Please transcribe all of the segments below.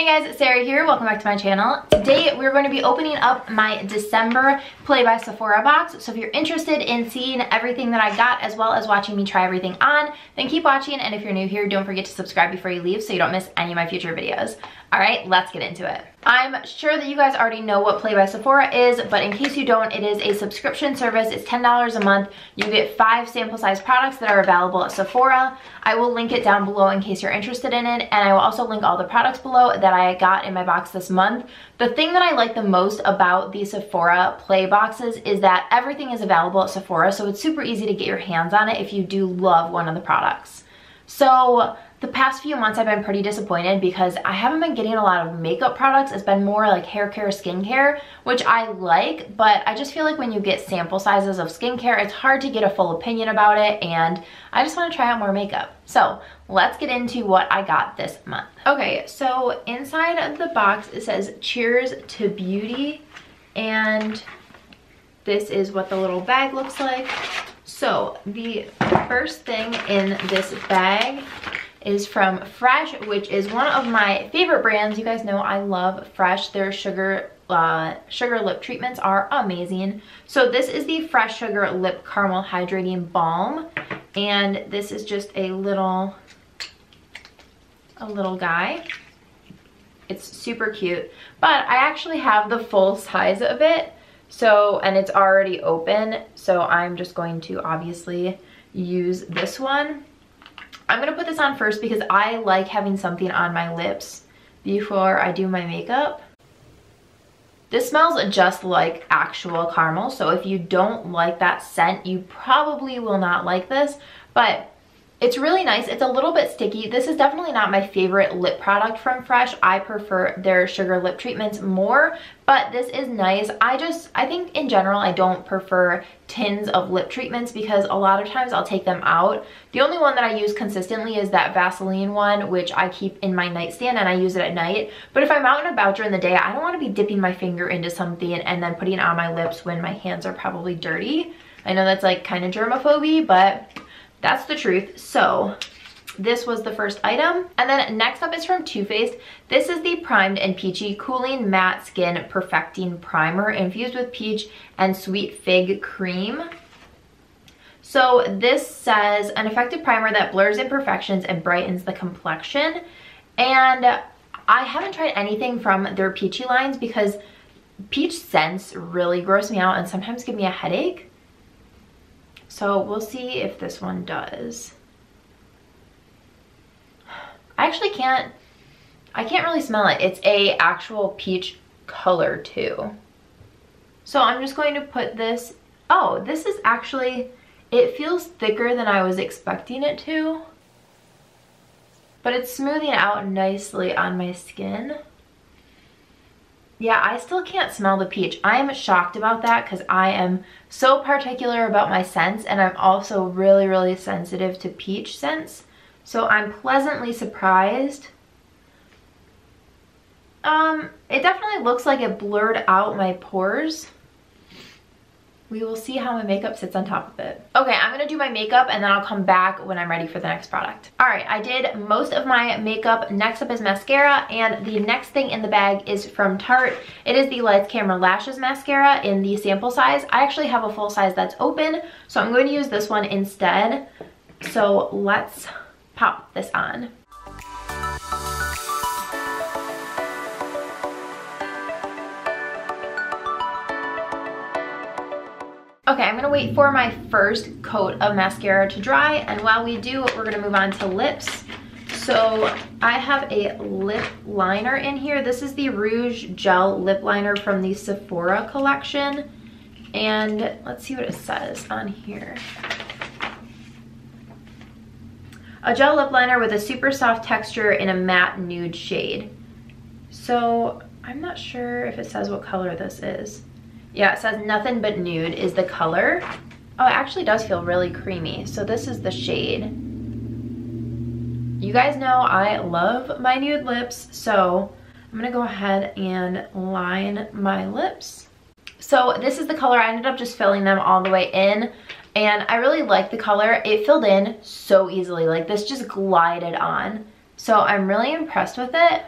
Hey guys, Sarah here. Welcome back to my channel. Today we're going to be opening up my December Play by Sephora box. So if you're interested in seeing everything that I got as well as watching me try everything on, then keep watching. And if you're new here, don't forget to subscribe before you leave so you don't miss any of my future videos. All right, let's get into it. I'm sure that you guys already know what Play by Sephora is, but in case you don't, it is a subscription service. It's $10 a month. You get 5 sample size products that are available at Sephora. I will link it down below in case you're interested in it, and I will also link all the products below that I got in my box this month. The thing that I like the most about the Sephora Play boxes is that everything is available at Sephora, so it's super easy to get your hands on it if you do love one of the products. So the past few months I've been pretty disappointed because I haven't been getting a lot of makeup products. It's been more like hair care, skincare, which I like, but I just feel like when you get sample sizes of skincare, it's hard to get a full opinion about it, and I just want to try out more makeup. So let's get into what I got this month. Okay, so inside of the box it says cheers to beauty, and this is what the little bag looks like. So the first thing in this bag is from Fresh, which is one of my favorite brands. You guys know I love Fresh. Their sugar lip treatments are amazing. So this is the Fresh Sugar Lip Caramel Hydrating Balm, and this is just a little guy. It's super cute, but I actually have the full size of it. So, and it's already open, so I'm just going to obviously use this one. I'm gonna put this on first because I like having something on my lips before I do my makeup. This smells just like actual caramel, so if you don't like that scent, you probably will not like this, but it's really nice. It's a little bit sticky. This is definitely not my favorite lip product from Fresh. I prefer their sugar lip treatments more, but this is nice. I think in general, I don't prefer tins of lip treatments because a lot of times I'll take them out. The only one that I use consistently is that Vaseline one, which I keep in my nightstand and I use it at night. But if I'm out and about during the day, I don't want to be dipping my finger into something and then putting it on my lips when my hands are probably dirty. I know that's like kind of germaphobe, but that's the truth. So this was the first item. And then next up is from Too Faced. This is the Primed and Peachy Cooling Matte Skin Perfecting Primer infused with peach and sweet fig cream. So this says an effective primer that blurs imperfections and brightens the complexion. And I haven't tried anything from their Peachy lines because peach scents really gross me out and sometimes give me a headache. So we'll see if this one does. I actually can't really smell it. It's a actual peach color too. So I'm just going to put this, oh, this is actually, it feels thicker than I was expecting it to, but it's smoothing out nicely on my skin. Yeah, I still can't smell the peach. I'm shocked about that because I am so particular about my scents, and I'm also really, really sensitive to peach scents. So I'm pleasantly surprised. It definitely looks like it blurred out my pores. We will see how my makeup sits on top of it. Okay, I'm gonna do my makeup and then I'll come back when I'm ready for the next product. All right, I did most of my makeup. Next up is mascara, and the next thing in the bag is from Tarte. It is the Lights Camera Lashes mascara in the sample size. I actually have a full size that's open, so I'm going to use this one instead. So let's pop this on. Okay, I'm gonna wait for my first coat of mascara to dry, and while we do, we're gonna move on to lips. So I have a lip liner in here. This is the Rouge Gel Lip Liner from the Sephora collection, and let's see what it says on here. A gel lip liner with a super soft texture in a matte nude shade. So I'm not sure if it says what color this is. Yeah, it says Nothing But Nude is the color. Oh, it actually does feel really creamy. So this is the shade. You guys know I love my nude lips, so I'm gonna go ahead and line my lips. So this is the color. I ended up just filling them all the way in, and I really like the color. It filled in so easily. Like, this just glided on. So I'm really impressed with it.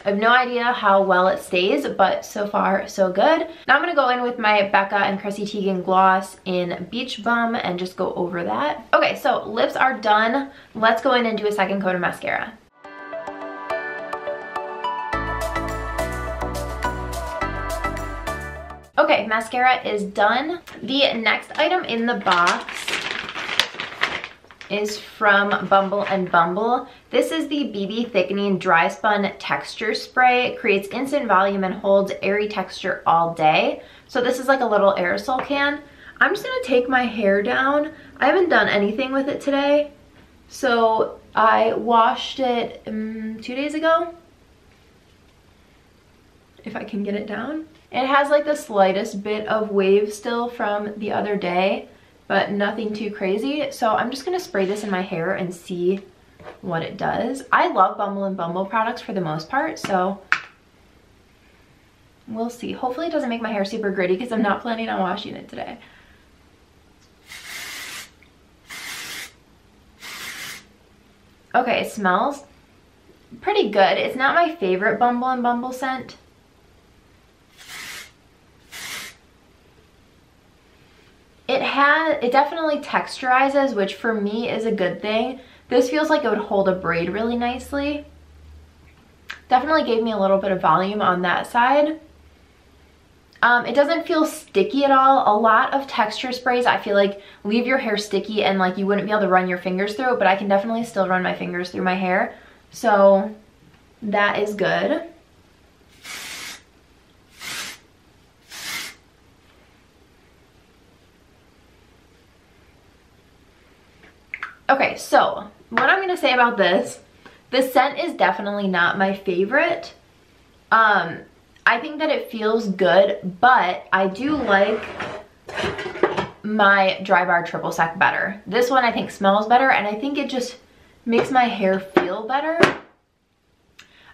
I have no idea how well it stays, but so far so good. Now I'm gonna go in with my Becca and Chrissy Teigen gloss in Beach Bum and just go over that. Okay, so lips are done. Let's go in and do a second coat of mascara. Okay, mascara is done. The next item in the box is from Bumble and Bumble. This is the BB Thickening Dryspun Texture Spray. It creates instant volume and holds airy texture all day. So this is like a little aerosol can. I'm just gonna take my hair down. I haven't done anything with it today. So I washed it 2 days ago. If I can get it down. It has like the slightest bit of wave still from the other day, but nothing too crazy. So I'm just gonna spray this in my hair and see what it does. I love Bumble and Bumble products for the most part, so we'll see. Hopefully it doesn't make my hair super gritty because I'm not planning on washing it today. Okay, it smells pretty good. It's not my favorite Bumble and Bumble scent. It definitely texturizes, which for me is a good thing. This feels like it would hold a braid really nicely. Definitely gave me a little bit of volume on that side. It doesn't feel sticky at all. A lot of texture sprays I feel like leave your hair sticky and like you wouldn't be able to run your fingers through it, but I can definitely still run my fingers through my hair. So that is good. Okay, so what I'm gonna say about this, the scent is definitely not my favorite. I think that it feels good, but I do like my Dry Bar Triple Sec better. This one I think smells better, and I think it just makes my hair feel better.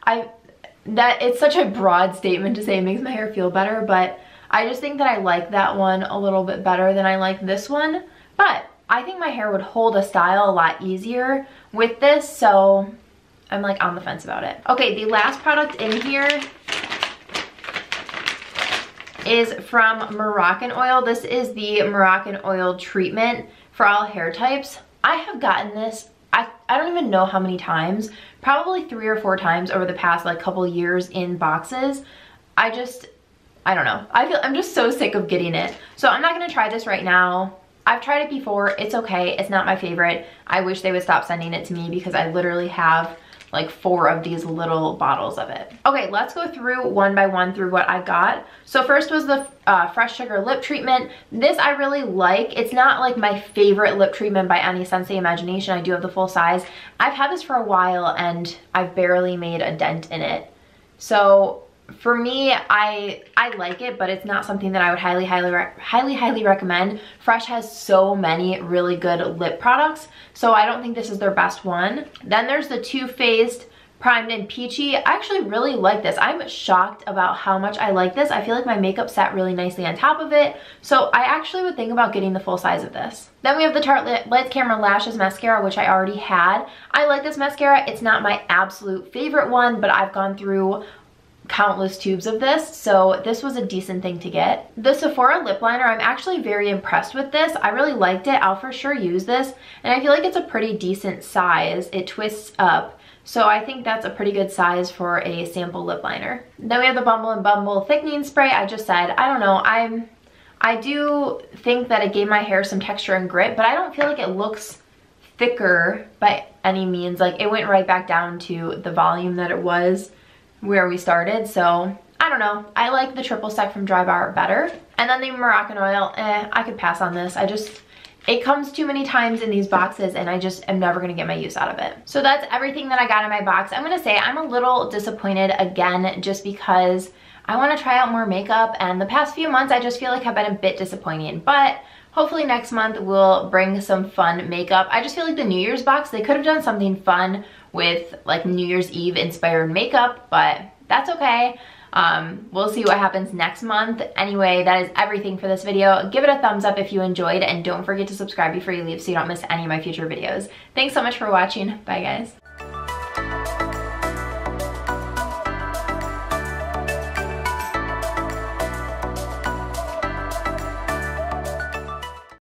It's such a broad statement to say it makes my hair feel better, but I just think that I like that one a little bit better than I like this one. But I think my hair would hold a style a lot easier with this, so I'm like on the fence about it. Okay, the last product in here is from Moroccanoil. This is the Moroccanoil Treatment for all hair types. I have gotten this, I don't even know how many times, probably 3 or 4 times over the past like couple years in boxes. I don't know. I'm just so sick of getting it. So I'm not gonna try this right now. I've tried it before. It's okay. It's not my favorite. I wish they would stop sending it to me because I literally have like 4 of these little bottles of it. Okay, let's go through one by one through what I got. So first was the Fresh Sugar Lip Treatment. This I really like. It's not like my favorite lip treatment by any sense of the imagination. I do have the full size. I've had this for a while and I've barely made a dent in it. So for me, I like it, but it's not something that I would highly recommend. Fresh has so many really good lip products, so I don't think this is their best one. Then there's the Too Faced Primed and Peachy. I actually really like this. I'm shocked about how much I like this. I feel like my makeup sat really nicely on top of it, so I actually would think about getting the full size of this. Then we have the Tarte Lights Camera Lashes Mascara, which I already had. I like this mascara. It's not my absolute favorite one, but I've gone through countless tubes of this, so this was a decent thing to get. The Sephora lip liner, I'm actually very impressed with this. I really liked it. I'll for sure use this, and I feel like it's a pretty decent size. It twists up, so I think that's a pretty good size for a sample lip liner. Then we have the Bumble and Bumble Thickening Spray. I just said, I don't know, I do think that it gave my hair some texture and grit, but I don't feel like it looks thicker by any means. Like, it went right back down to the volume that it was where we started, so I don't know. I like the Triple Sec from Dry Bar better. And then the Moroccanoil, I could pass on this. It comes too many times in these boxes and I just am never gonna get my use out of it. So that's everything that I got in my box. I'm gonna say I'm a little disappointed again just because I wanna try out more makeup, and the past few months I just feel like have been a bit disappointing, but hopefully next month we'll bring some fun makeup. I just feel like the New Year's box, they could have done something fun with like New Year's Eve inspired makeup, but that's okay. We'll see what happens next month. Anyway, that is everything for this video. Give it a thumbs up if you enjoyed, and don't forget to subscribe before you leave so you don't miss any of my future videos. Thanks so much for watching. Bye guys.